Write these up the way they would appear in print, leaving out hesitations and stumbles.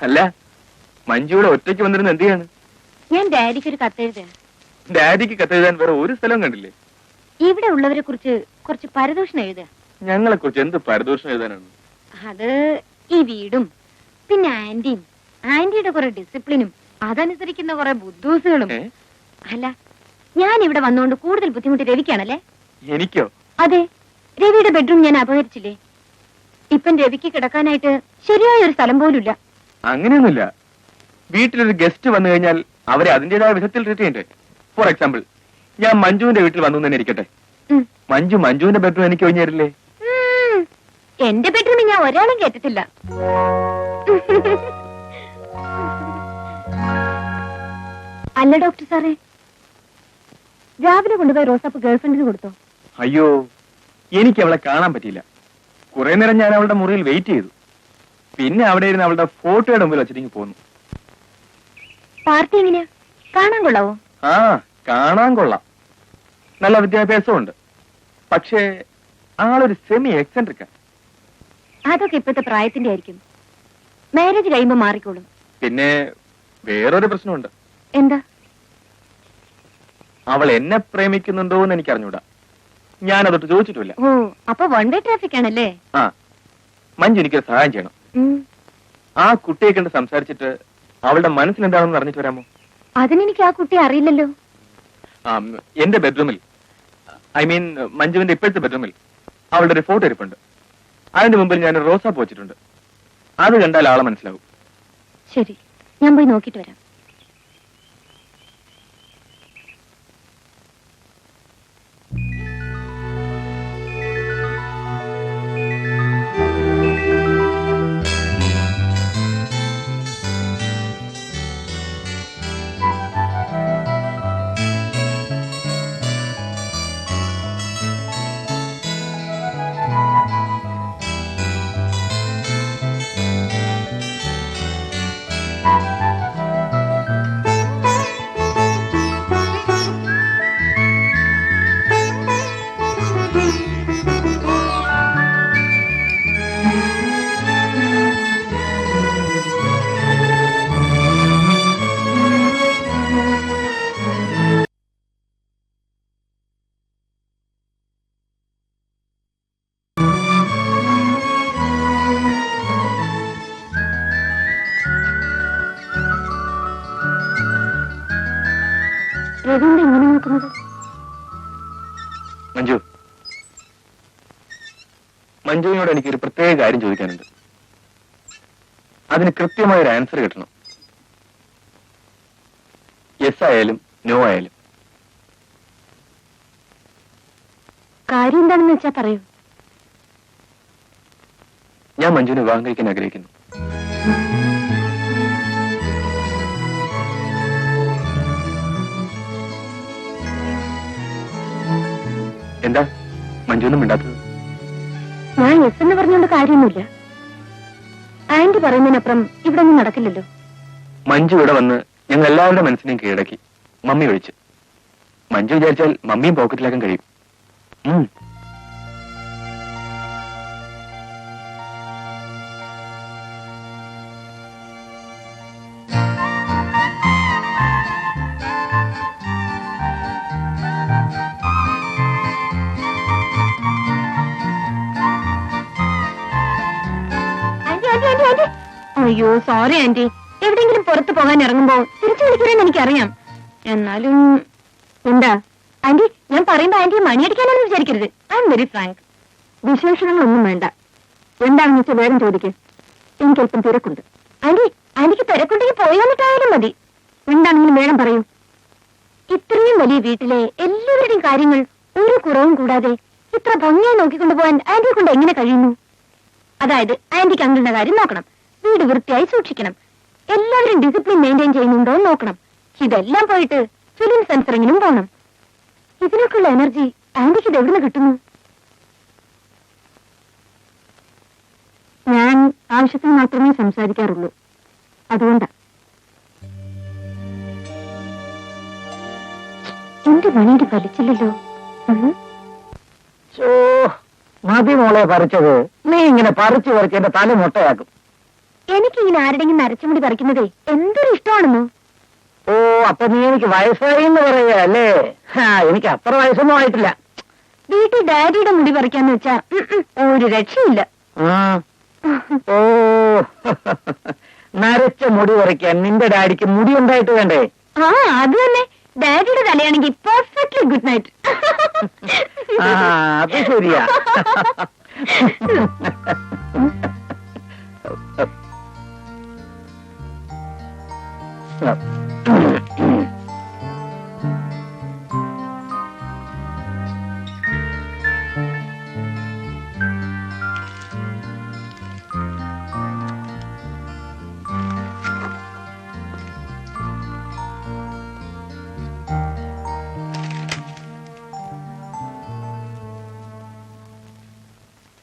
അല്ല, മഞ്ജുവിടെ ഒറ്റയ്ക്ക് വന്നിരുന്ന എന്ത് ചെയ്യാണ്? ഞാൻ ഡാഡിക്ക് ഒരു കത്തെഴുതാ. ഡാഡിക്ക് കത്തെഴുതാൻ വേറെ ഒരു സ്ഥലം കണ്ടില്ലേ? ഇവിടെ ഉള്ളവരെ കുറിച്ച് കുറച്ച് പരദൂഷണം എഴുതുക. ഞങ്ങളെ കുറിച്ച് എന്ത് പരദൂഷണം എഴുതാനാണ്? അത് ഈ വീടും പിന്നെ ആന്റിയും ആന്റിയുടെ കുറെ ഡിസിപ്ലിനും അതനുസരിക്കുന്ന കുറെ ബുദ്ധൂസുകളും. അല്ല, ഞാൻ ഇവിടെ വന്നുകൊണ്ട് കൂടുതൽ ബുദ്ധിമുട്ട് രവിക്കാണല്ലേ? എനിക്കോ? അതെ, രവിയുടെ ബെഡ്റൂം ഞാൻ അപഹരിച്ചില്ലേ? ഇപ്പം രവിക്ക് കിടക്കാനായിട്ട് ശരിയായ ഒരു സ്ഥലം പോലുമില്ല. അങ്ങനെയൊന്നുമില്ല. വീട്ടിലൊരു ഗസ്റ്റ് വന്നു കഴിഞ്ഞാൽ അവരെ അതിന്റേതായ വിധത്തിൽ ട്രീറ്റ് ചെയ്യണ്ടേ? ഫോർ എക്സാമ്പിൾ, ഞാൻ മഞ്ജുവിന്റെ വീട്ടിൽ വന്നു തന്നെ ഇരിക്കട്ടെ. മഞ്ജുവിന്റെ ബെഡ്റൂം എനിക്ക് ഒഴിഞ്ഞു തരില്ലേ? എന്റെ ബെഡ്റൂമിൽ ഞാൻ ഒരാളും കേട്ടിട്ടില്ല. അല്ല ഡോക്ടർ സാറേ, രാവിലെ കൊണ്ടുപോയി റോസാപ്പ് ഗേൾഫ്രണ്ടിന് കൊടുത്തോ? അയ്യോ, എനിക്ക് അവളെ കാണാൻ പറ്റിയില്ല. കുറെ നേരം ഞാൻ അവളുടെ മുറിയിൽ വെയിറ്റ് ചെയ്തു. പിന്നെ അവിടെ ഇരുന്ന് അവളുടെ ഫോട്ടോയുടെ മുമ്പിൽ വെച്ചിട്ട് പോന്നു. പാർട്ടി എങ്ങനെയാ? കാണാൻ കൊള്ളാവോ? ആ, കാണാൻ കൊള്ളാം. നല്ല വിദ്യാഭ്യാസമുണ്ട്. പക്ഷേ ആളൊരു സെമി എക്സെൻട്രിക്കാ. അതൊക്കെ ഇപ്പോഴത്തെ പ്രായത്തിന്റെ ആയിരിക്കും. മാരേജ് കഴിയുമ്പോ മാറിക്കോളും. പിന്നെ വേറൊരു പ്രശ്നമുണ്ട്. എന്താ? അവൾ എന്നെ പ്രേമിക്കുന്നുണ്ടോ എന്ന് എനിക്ക് അറിഞ്ഞൂടാ. ഞാൻ അതൊട്ട് ചോദിച്ചിട്ടില്ല. ഓ, അപ്പൊ വൺ വേ ട്രാഫിക് ആണല്ലേ? ആ, മഞ്ജു എനിക്കൊരു സഹായം ചെയ്യണം. ആ കുട്ടിയെ കണ്ട് സംസാരിച്ചിട്ട് അവളുടെ മനസ്സിലെന്താണെന്ന് അറിഞ്ഞിട്ട് വരാമോ? അതിനെനിക്ക് ആ കുട്ടിയെ അറിയില്ലല്ലോ. എന്റെ ബെഡ്റൂമിൽ, ഐ മീൻ മഞ്ജുവിന്റെ ഇപ്പോഴത്തെ ബെഡ്റൂമിൽ അവളുടെ ഒരു ഫോട്ടോ ഇരിപ്പുണ്ട്. അതിന്റെ മുമ്പിൽ ഞാൻ റോസാപ്പ് വെച്ചിട്ടുണ്ട്. അത് കണ്ടാൽ ആളെ മനസ്സിലാവും. ശരി, ഞാൻ പോയി നോക്കിട്ട് വരാം. മഞ്ജു, മഞ്ജുവിനോട് എനിക്കൊരു പ്രത്യേക കാര്യം ചോദിക്കാനുണ്ട്. അതിന് കൃത്യമായ ഒരു ആൻസർ കിട്ടണം. യെസ് ആയാലും നോ ആയാലും. കാര്യം എന്താണെന്ന് വെച്ചാ പറയൂ. ഞാൻ മഞ്ജുവിനെ വിവാഹം കഴിക്കാൻ ആഗ്രഹിക്കുന്നു. എന്താ മഞ്ജുവിനും മിണ്ടാത്തത്? ഞാൻ യെസ് എന്ന് പറഞ്ഞുകൊണ്ട് കാര്യമൊന്നുമില്ല. ആന്റി പറയുന്നതിനപ്പുറം ഇവിടെ ഒന്നും നടക്കില്ലല്ലോ. മഞ്ജു ഇവിടെ വന്ന് ഞങ്ങൾ എല്ലാവരുടെ മനസ്സിനെയും കീഴടക്കി, മമ്മി ഒഴിച്ച്. മഞ്ജു വിചാരിച്ചാൽ മമ്മിയും പോക്കറ്റിലാക്കാൻ കഴിയും. അയ്യോ സോറി ആന്റി, എവിടെയെങ്കിലും പുറത്തു പോകാൻ ഇറങ്ങുമ്പോ തിരിച്ചു വിളിക്കാൻ എനിക്കറിയാം. എന്നാലും എന്താ ആന്റി, ഞാൻ പറയുമ്പോ ആന്റി മണിയടിക്കാനാണെന്ന് വിചാരിക്കരുത്. I am very frank. വിശേഷങ്ങളൊന്നും വേണ്ട. എന്താണെന്ന് വെച്ചാൽ വേഗം ചോദിക്കേ. എനിക്ക് അല്പം തിരക്കുണ്ട്. ആന്റി, ആന്റിക്ക് തിരക്കുണ്ടെങ്കിൽ പോയി വന്നിട്ടായാലും മതി. എന്താണെങ്കിലും വേഗം പറയൂ. ഇത്രയും വലിയ വീട്ടിലെ എല്ലാവരുടെയും കാര്യങ്ങൾ ഒരു കുറവും കൂടാതെ ഇത്ര ഭംഗിയായി നോക്കിക്കൊണ്ടുപോകാൻ ആന്റിയെ കൊണ്ട് എങ്ങനെ കഴിയുന്നു? അതായത് ആന്റിക്ക് അങ്കിളുടെ കാര്യം നോക്കണം, വീട് വൃത്തിയായി സൂക്ഷിക്കണം, എല്ലാവരും ഡിസിപ്ലിൻ മെയിൻറ്റെയിൻ ചെയ്യുന്നുണ്ടോ എന്ന് നോക്കണം. ഇതെല്ലാം പോയിട്ട് ഫിലിം സെൻസറിങ്ങിനും പോകണം. ഇതിനൊക്കെയുള്ള എനർജി ആന്റിക്ക് ഇത് എവിടുന്ന് കിട്ടുന്നു? ഞാൻ ആവശ്യത്തിന് മാത്രമേ സംസാരിക്കാറുള്ളൂ, അതുകൊണ്ടാ. എന്റെ മണിയുടെ ഫലിച്ചില്ലല്ലോ. മതി മോളെ പറിച്ചത്. നീ ഇങ്ങനെ പറിച്ചു പറിച്ച് എന്റെ തല മുട്ടയാക്കും. എനിക്കിങ്ങനെ ആരുടെങ്കിലും നരച്ചുമുടി പറിക്കുന്നതേ എന്തൊരു ഇഷ്ടമാണെന്നോ. ഓ, അപ്പൊ നീ എനിക്ക് വയസ്സായി എന്ന് പറയുക അല്ലേ? എനിക്ക് അത്ര വയസ്സൊന്നും ആയിട്ടില്ല. വീട്ടിൽ ഡാഡിയുടെ മുടി പറിക്കാന്ന് വെച്ചാ ഒരു രക്ഷയില്ല. ഓ, നരച്ച മുടി പറിക്കാൻ നിന്റെ ഡാഡിക്ക് മുടി ഉണ്ടായിട്ട് വേണ്ടേ? ആ, അത് തന്നെ. ഡാഡിയുടെ തലയാണെങ്കിൽ പെർഫെക്റ്റ്ലി ഗുഡ് നൈറ്റ്. അത് ശരിയാ.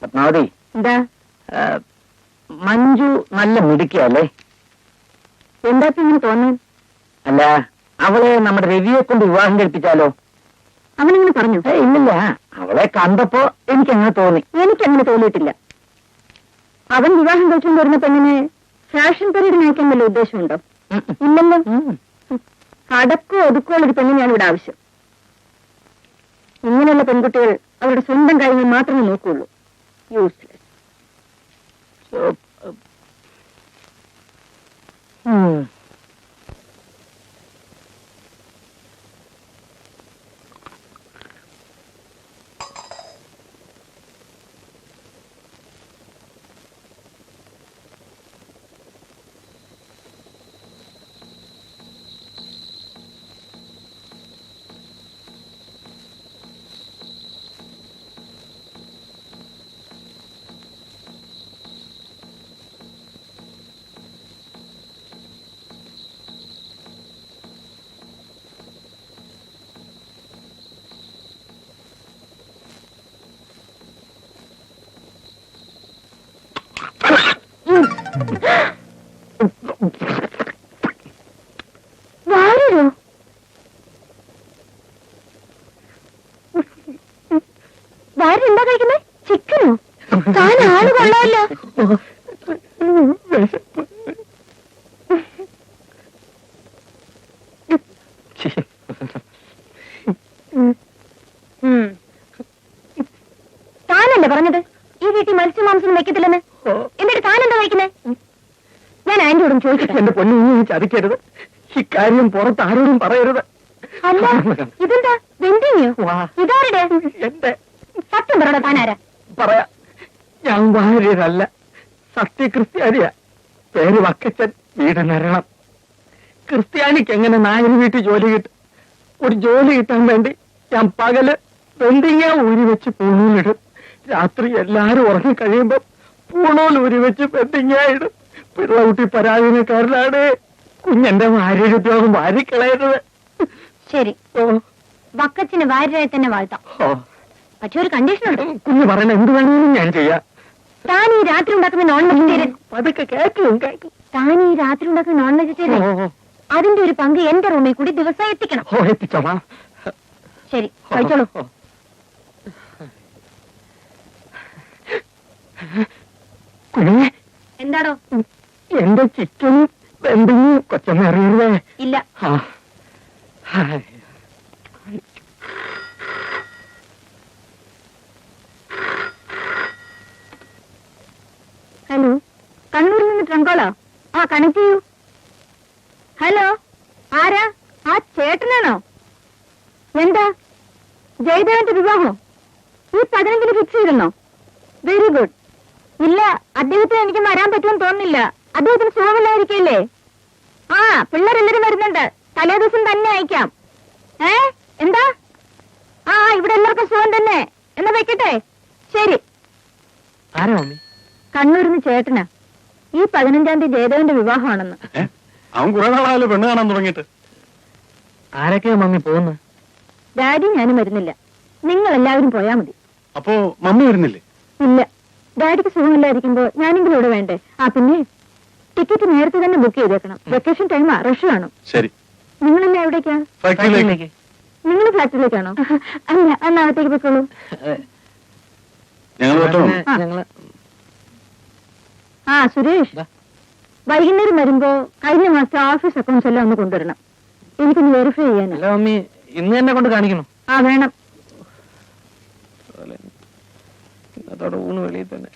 പത്മാവതി, എന്താ മഞ്ജു നല്ല മിടുക്കിയല്ലേ? എന്താ ഇങ്ങനെ തോന്നാൻ? അല്ല, അവളെ നമ്മുടെ രവിയെ കൊണ്ട് വിവാഹം കഴിപ്പിച്ചാലോ? അവനിങ്ങനെ പറഞ്ഞു? ഇല്ലില്ല, അവളെ കണ്ടപ്പോ എനിക്കങ്ങനെ തോന്നി. എനിക്കങ്ങനെ തോന്നിയിട്ടില്ല. അവൻ വിവാഹം കഴിച്ചുകൊണ്ട് വരുന്ന പെണ്ണിനെ ഫാഷൻ പരീഡ് നയിക്കാൻ വല്ല ഉദ്ദേശമുണ്ടോ? ഇല്ലല്ലോ. അടക്കോ ഒതുക്കോ ഒരു പെണ്ണിനെയാണ് ഇവിടെ ആവശ്യം. ഇങ്ങനെയുള്ള പെൺകുട്ടികൾ അവരുടെ സ്വന്തം കാര്യങ്ങൾ മാത്രമേ നോക്കുകയുള്ളൂ. യൂസ്ലെസ്. എന്താ കഴിക്കുന്നത്? ചിക്കനോ? താൻ ആള് കൊള്ളാമല്ലോ. താനല്ലേ പറഞ്ഞത് ഈ വീട്ടിൽ മത്സ്യമാംസം വെക്കത്തില്ലെന്ന്? എന്നിട്ട് താനെന്താ കഴിക്കുന്നത്? ഞാൻ ആന്റിയോടും ചോദിക്കട്ടെ. എന്റെ പൊന്നു, ചതിക്കരുത്. ഇക്കാര്യം പുറത്ത് ആരോടും പറയരുത്. അല്ല, ഇതെന്താ വെന്തിങ്ങയോ? ഇതാരുടെ? എന്റെ. സത്യം പറയണോ, താനാരാ? പറയാ, ഞാൻ വാര്യരല്ല, സത്യക്രിസ്ത്യാനിയാ. പേര് വക്കച്ചൻ, വീട് നരണം. ക്രിസ്ത്യാനിക്ക് എങ്ങനെ നായർ വീട്ടിൽ ജോലി കിട്ടും? ഒരു ജോലി കിട്ടാൻ വേണ്ടി ഞാൻ പകല് വെന്തിങ്ങ ഊരി വെച്ച് പൂണൂലിടും. രാത്രി എല്ലാരും ഉറങ്ങി കഴിയുമ്പോ പൂണൂൽ ഊരി വെച്ച് വെന്തിങ്ങ ഇടും. പിള്ളകുട്ടി പരാധീനക്കാരനാണ്. കുഞ്ഞെന്റെ വാര്യരുദ്യോഗം വാരിക്കളയരുത്. ശരി, വക്കച്ചന് വാര്യരായി തന്നെ വാഴ്ത്താം. പക്ഷെ ഒരു കണ്ടീഷനുണ്ട്. കുഞ്ഞ് പറയണ എന്ത് വേണമെങ്കിലും ഞാൻ ചെയ്യാം. താൻ ഈ രാത്രി ഉണ്ടാക്കുന്ന നോൺ വെജിറ്റേറിയൻ അതൊക്കെ കേൾക്കും. താൻ ഈ രാത്രി ഉണ്ടാക്കുന്ന നോൺ വെജിറ്റേറിയൻ അതിന്റെ ഒരു പങ്ക് എന്റെ റൂമിൽ കൂടി ദിവസം എത്തിക്കണം. എത്തിച്ചോളാം. ശരി, കഴിച്ചോളൂ. കുഞ്ഞേ, എന്താടോ? എന്റെ ചിക്കനും വെന്തിങ്ങും കൊച്ചമ്മ അറിയരുതേ. ഇല്ല. ഹലോ, കണ്ണൂരിൽ നിന്ന് ട്രങ്കോളോ? ആ, കണക്ട് ചെയ്യൂ. ഹലോ, ആരാ? ആ ചേട്ടനാണോ? എന്താ ജയദേവന്റെ വിവാഹമോ? ഈ 15-ന് ഫിക്സ് ചെയ്തെന്നോ? Very good. ഇല്ല, അദ്ദേഹത്തിന് എനിക്ക് വരാൻ പറ്റുമെന്ന് തോന്നുന്നില്ല. അദ്ദേഹത്തിന് സുഖമില്ലായിരിക്കല്ലേ? ആ, പിള്ളേരെല്ലാരും വരുന്നുണ്ട്. തലേ ദിവസം തന്നെ അയക്കാം. എന്താ? ആ, ഇവിടെ എല്ലാവർക്കും സുഖം തന്നെ. എന്നാ വെക്കട്ടെ. ശരി. കണ്ണൂരിൽ നിന്ന് ചേട്ടനാ. ഈ 15-ാം തീയതി ജയദേവന്റെ വിവാഹമാണെന്ന്. അവൻ കുറെ നാളായാലും പെണ്ണ് കാണാൻ തുടങ്ങിയിട്ട്. ആരൊക്കെയാ മമ്മി പോകുന്നത്? ഡാഡി ഞാനും വരുന്നില്ല. നിങ്ങൾ എല്ലാവരും പോയാ മതി. അപ്പോ മമ്മി വരുന്നില്ലേ? ഇല്ല, ഡാഡിക്ക് സുഖമില്ലായിരിക്കുമ്പോ ഞാനെങ്കിലും ഇവിടെ വേണ്ടേ? ആ, പിന്നെ ടിക്കറ്റ് നേരത്തെ തന്നെ ബുക്ക് ചെയ്തേക്കണം. വെക്കേഷൻ ടൈമാ, റഷ് കാണും. ശരി. നിങ്ങളെല്ലാം എവിടേക്കാ? ഫാക്ടറിയിലേക്ക്. നിങ്ങൾ ഫാക്ടറിയിലേക്കാണോ? അല്ല, അന്നകത്തേക്ക് പോയിക്കോളൂ. ഞങ്ങൾ ആ. ഞങ്ങള് ആ സുരേഷ്, ദാ. വൈകുന്നേരം വരുമ്പോ കഴിഞ്ഞ മാസത്തെ ഓഫീസ് അക്കൗണ്ട്സ് എല്ലാം ഒന്ന് കൊണ്ടുവരണം. എനിക്കൊന്ന് വെരിഫൈ ചെയ്യാനാ. അല്ല മമ്മി, ഇന്ന് തന്നെ കൊണ്ട് കാണിക്കണം. ആ വേണം. ഇന്നത്തോടെ ഊണ് വെളിയിൽ തന്നെ.